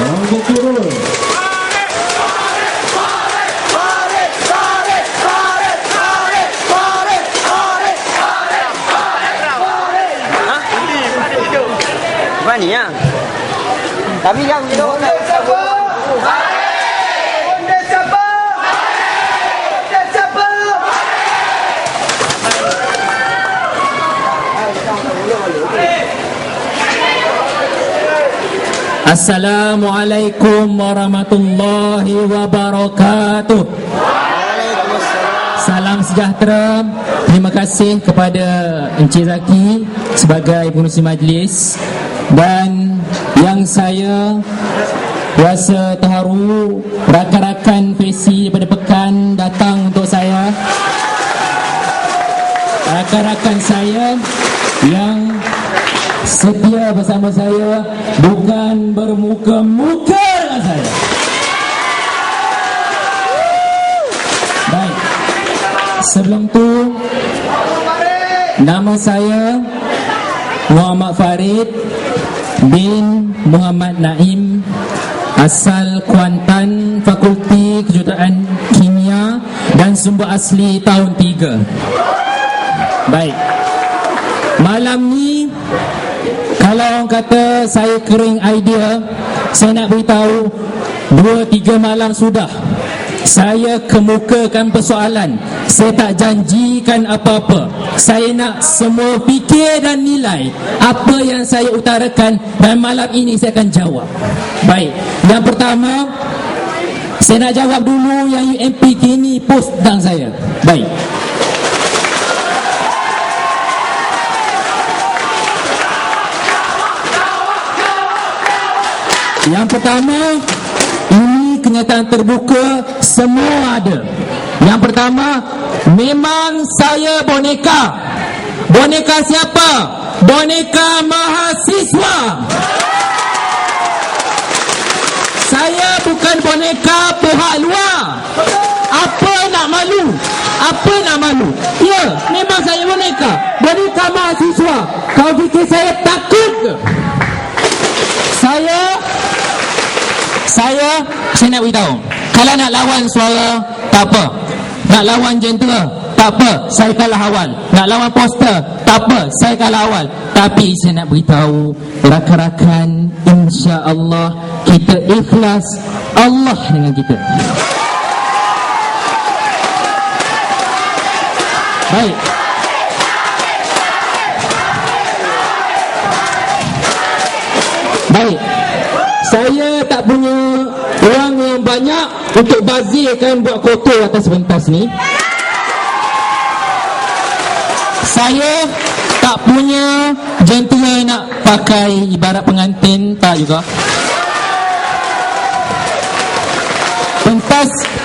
Angkat turun. Ni ya. Tapi yang dia orang Assalamualaikum warahmatullahi wabarakatuh. Salam sejahtera. Terima kasih kepada Encik Zaki sebagai pengerusi majlis. Dan yang saya rasa terharu, rakan-rakan PESI daripada Pekan datang untuk saya. Rakan-rakan saya yang setia bersama saya, bukan bermuka-muka dengan saya. Baik, sebelum tu, nama saya Muhammad Farid bin Muhammad Naim, asal Kuantan, Fakulti Kejuruteraan Kimia dan sumber asli tahun 3. Baik, malam ni kalau orang kata saya kering idea, saya nak beritahu 2-3 malam sudah saya kemukakan persoalan. Saya tak janjikan apa-apa. Saya nak semua fikir dan nilai apa yang saya utarakan, dan malam ini saya akan jawab. Baik, yang pertama, saya nak jawab dulu yang UMP kini post tentang saya. Baik, yang pertama, ini kenyataan terbuka, semua ada. Yang pertama, memang saya boneka. Boneka siapa? Boneka mahasiswa. Saya bukan boneka pihak luar. Apa nak malu? Apa nak malu? Ya, memang saya boneka. Boneka mahasiswa. Kau fikir saya takut ke? Saya nak beritahu, kalau nak lawan suara, tak apa. Nak lawan jentera, tak apa, saya kalah awal. Nak lawan poster, tak apa, saya kalah awal. Tapi saya nak beritahu rakan-rakan, insya-Allah kita ikhlas, Allah dengan kita. Baik, baik, saya tak punya wang yang banyak untuk bazirkan buat kotor atas pentas ni. Saya tak punya jentera nak pakai ibarat pengantin, tak juga.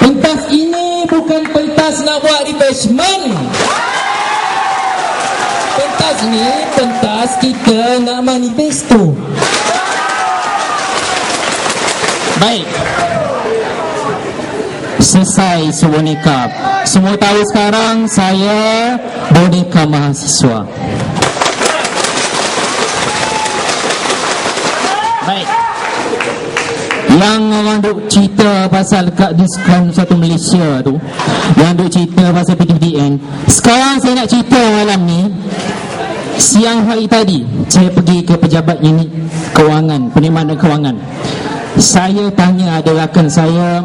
Pentas ini bukan pentas nak buat refreshment. Pentas ni pentas kita nak manifesto. Baik, selesai seboneka. Semua tahu sekarang saya boneka mahasiswa. Baik, yang orang duk cerita pasal kad diskon satu Malaysia tu, yang duk cerita pasal PTPTN, sekarang saya nak cerita malam ni. Siang hari tadi saya pergi ke pejabat unit kewangan, penerimaan kewangan. Saya tanya ada rakan saya,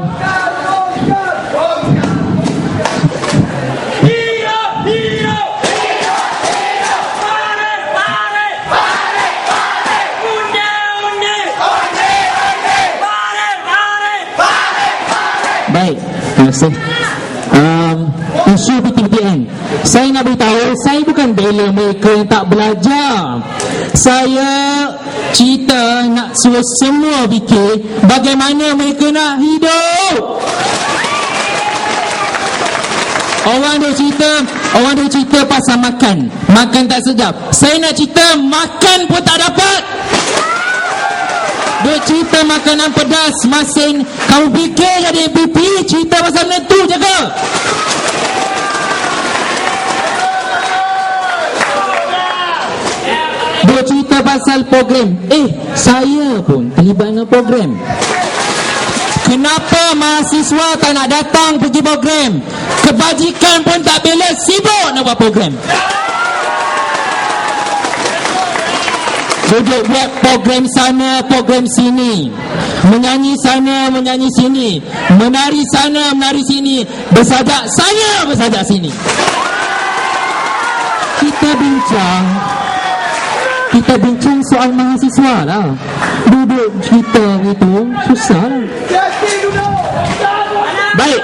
baik, terima kasih. Isu PTPTN, saya nak beritahu, saya bukan bela mereka yang tak belajar. Saya cerita nak suruh semua fikir bagaimana mereka nak hidup. Orang dia cerita pasal makan tak sedap. Saya nak cerita makan pun tak dapat. Dia cerita makanan pedas, masin. Kamu fikir jadi MPP cerita pasal benda tu je ke? Dia cerita pasal program. Saya pun terlibat dengan program. Kenapa mahasiswa tak nak datang pergi program? Kebajikan pun tak bela, sibuk nak buat program. Duduk buat program sana, program sini, menyanyi sana, menyanyi sini, menari sana, menari sini, bersajak sana, bersajak sini. Kita bincang soal mahasiswa lah. Duduk cerita gitu susah lah. Baik.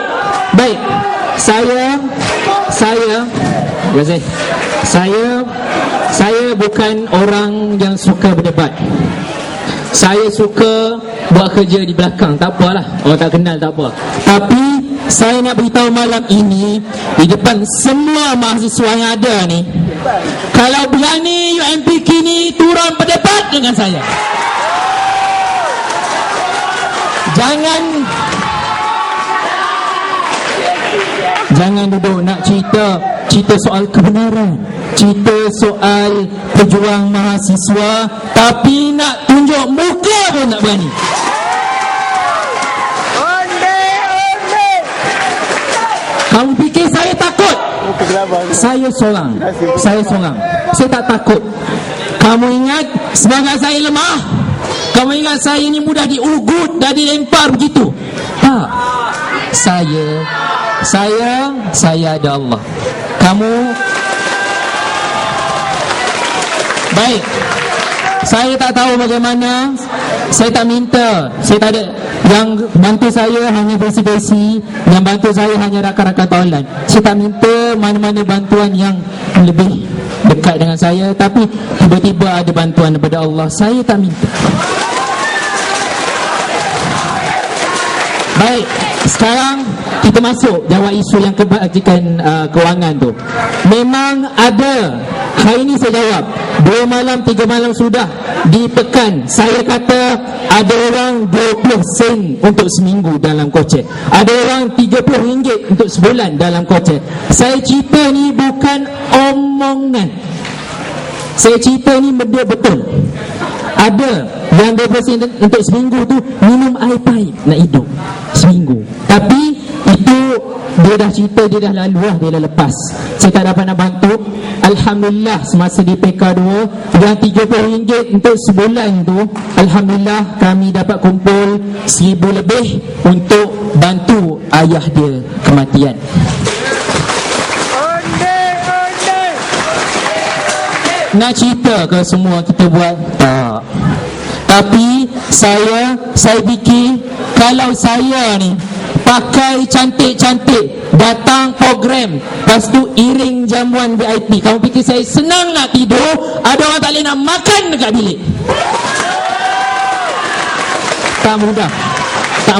Saya bukan orang yang suka berdebat. Saya suka buat kerja di belakang. Tak apalah, orang tak kenal tak apa. Tapi saya nak beritahu malam ini di depan semua mahasiswa yang ada ni, kalau berani UMP kini turun berdebat dengan saya. Jangan duduk nak cerita soal kebenaran, cerita soal pejuang mahasiswa, tapi nak tunjuk muka pun tak berani. Kamu fikir saya takut? Saya seorang. Saya tak takut. Kamu ingat semangat saya lemah? Kamu ingat saya ini mudah diugut dan dilempar begitu? Tak. Saya ada Allah. Kamu baik. Saya tak tahu bagaimana. Saya tak minta. Saya tak ada. Yang bantu saya hanya versi-versi, yang bantu saya hanya rakan-rakan taulan. Saya tak minta mana-mana bantuan yang lebih dekat dengan saya. Tapi tiba-tiba ada bantuan daripada Allah, saya tak minta. Baik, sekarang kita masuk jawab isu yang kebajikan kewangan tu. Memang ada. Hari ini saya jawab 2 malam 3 malam sudah di pekan. Saya kata ada orang 20 sen untuk seminggu dalam kocek, ada orang RM30 untuk sebulan dalam kocek. Saya cerita ni bukan omongan. Saya cerita ni benda betul. Ada yang 20 sen untuk seminggu tu minum air pahit nak hidup seminggu. Tapi itu dia dah cerita, dia dah lalu lah, dia dah lepas. Saya tak dapat nak bantu. Alhamdulillah semasa di PK2 yang RM30 untuk sebulan tu, Alhamdulillah kami dapat kumpul 1,000 lebih untuk bantu ayah dia kematian. Nak cerita ke semua kita buat? Tak. Tapi saya fikir kalau saya ni pakai cantik-cantik, datang program, lepas tu iring jamuan VIP, kamu fikir saya senang nak tidur? Ada orang tak boleh nak makan dekat bilik. Tak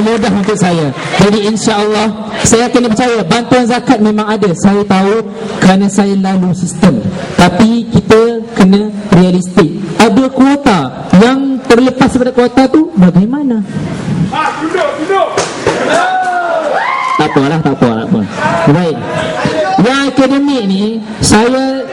mudah untuk saya. Jadi insya-Allah saya kena percaya bantuan zakat memang ada. Saya tahu kerana saya lalu sistem. Tapi kita kena realistik. Ada kuota, yang terlepas daripada kuota tu bagaimana? Duduk. Tak apalah. Baik. Yang akademik ni saya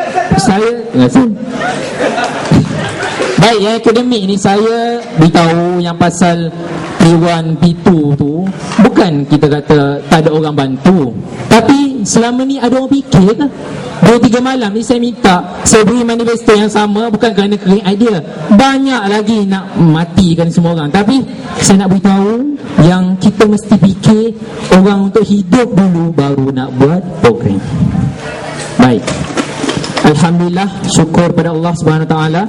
baik, yang akademik ni saya beritahu yang pasal P1, P2 tu, bukan kita kata tak ada orang bantu, tapi selama ni ada orang fikir ke? 2-3 malam ni saya minta, saya beri manifesto yang sama, bukan kerana kering idea. Banyak lagi nak matikan semua orang. Tapi saya nak beritahu yang kita mesti fikir orang untuk hidup dulu baru nak buat program. Baik, Alhamdulillah, syukur pada Allah Subhanahu Wa Taala.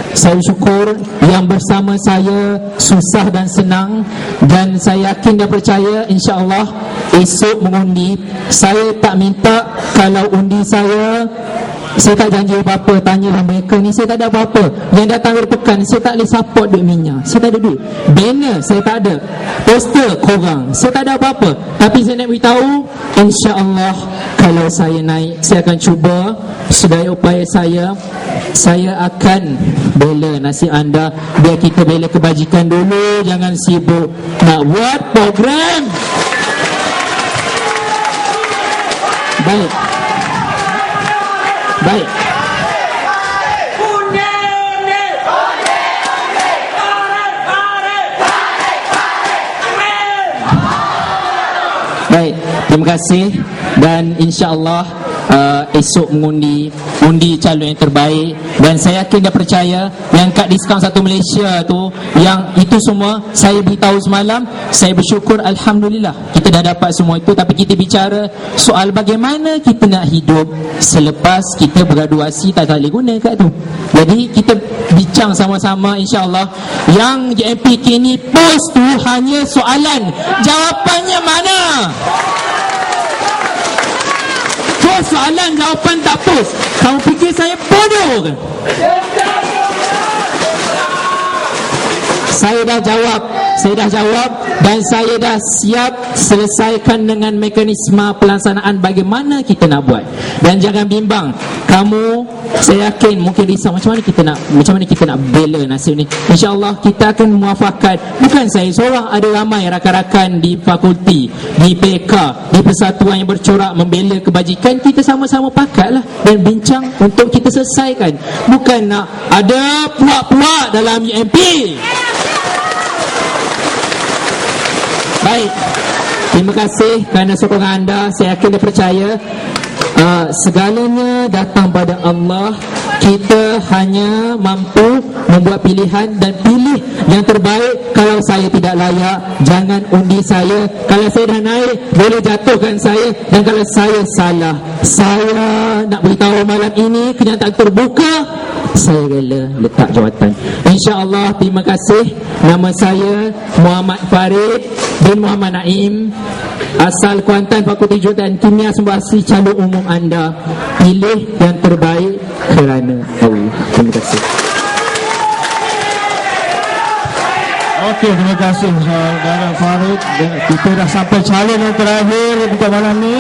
Saya syukur yang bersama saya susah dan senang, dan saya yakin dan percaya insya-Allah esok mengundi. Saya tak minta, kalau undi saya tak janji apa-apa. Tanyalah mereka ni, saya tak ada apa-apa. Yang datang dari pekan, saya tak boleh support duit minyak, saya tak ada duit. Banner saya tak ada, poster korang saya tak ada apa-apa. Tapi saya nak beritahu, insya-Allah kalau saya naik, saya akan cuba sedaya upaya saya akan bela nasib anda. Biar kita bela kebajikan dulu, jangan sibuk nak buat program. Baik. Terima kasih dan insya-Allah esok undi calon yang terbaik, dan saya yakin dan percaya yang kad diskaun satu Malaysia tu, yang itu semua saya beritahu semalam, saya bersyukur alhamdulillah kita dah dapat semua itu. Tapi kita bicara soal bagaimana kita nak hidup selepas kita bergraduasi, tak boleh guna kad tu. Jadi kita bincang sama-sama insya-Allah. Yang JMPK ni post tu hanya soalan, jawapannya mana? Soalan jawapan tak post. Kamu fikir saya bodoh ke? Saya dah jawab dan saya dah siap selesaikan dengan mekanisme pelaksanaan bagaimana kita nak buat. Dan jangan bimbang, kamu, saya yakin mungkin risau macam mana kita nak bela nasib ni. InsyaAllah kita akan muafakat. Bukan saya seorang, ada ramai rakan-rakan di fakulti, di PK, di persatuan yang bercorak membela kebajikan. Kita sama-sama pakatlah dan bincang untuk kita selesaikan. Bukan nak ada puak-puak dalam UMP. Baik, terima kasih kerana sokongan anda. Saya yakin dan percaya segalanya datang pada Allah. Kita hanya mampu membuat pilihan dan pilih yang terbaik. Kalau saya tidak layak, jangan undi saya. Kalau saya dah naik, boleh jatuhkan saya. Dan kalau saya salah, saya nak beritahu malam ini kenyataan terbuka, saya rela letak jawatan. InsyaAllah. Terima kasih. Nama saya Muhammad Farid bin Muhammad Naim, asal Kuantan, Fakulti Juruteraan Kimia, Sumber Asli, calon umum anda. Pilih yang terbaik kerana Allah. Terima kasih. Okey, terima kasih saudara Farid. Kita dah sampai calon yang terakhir untuk malam ni.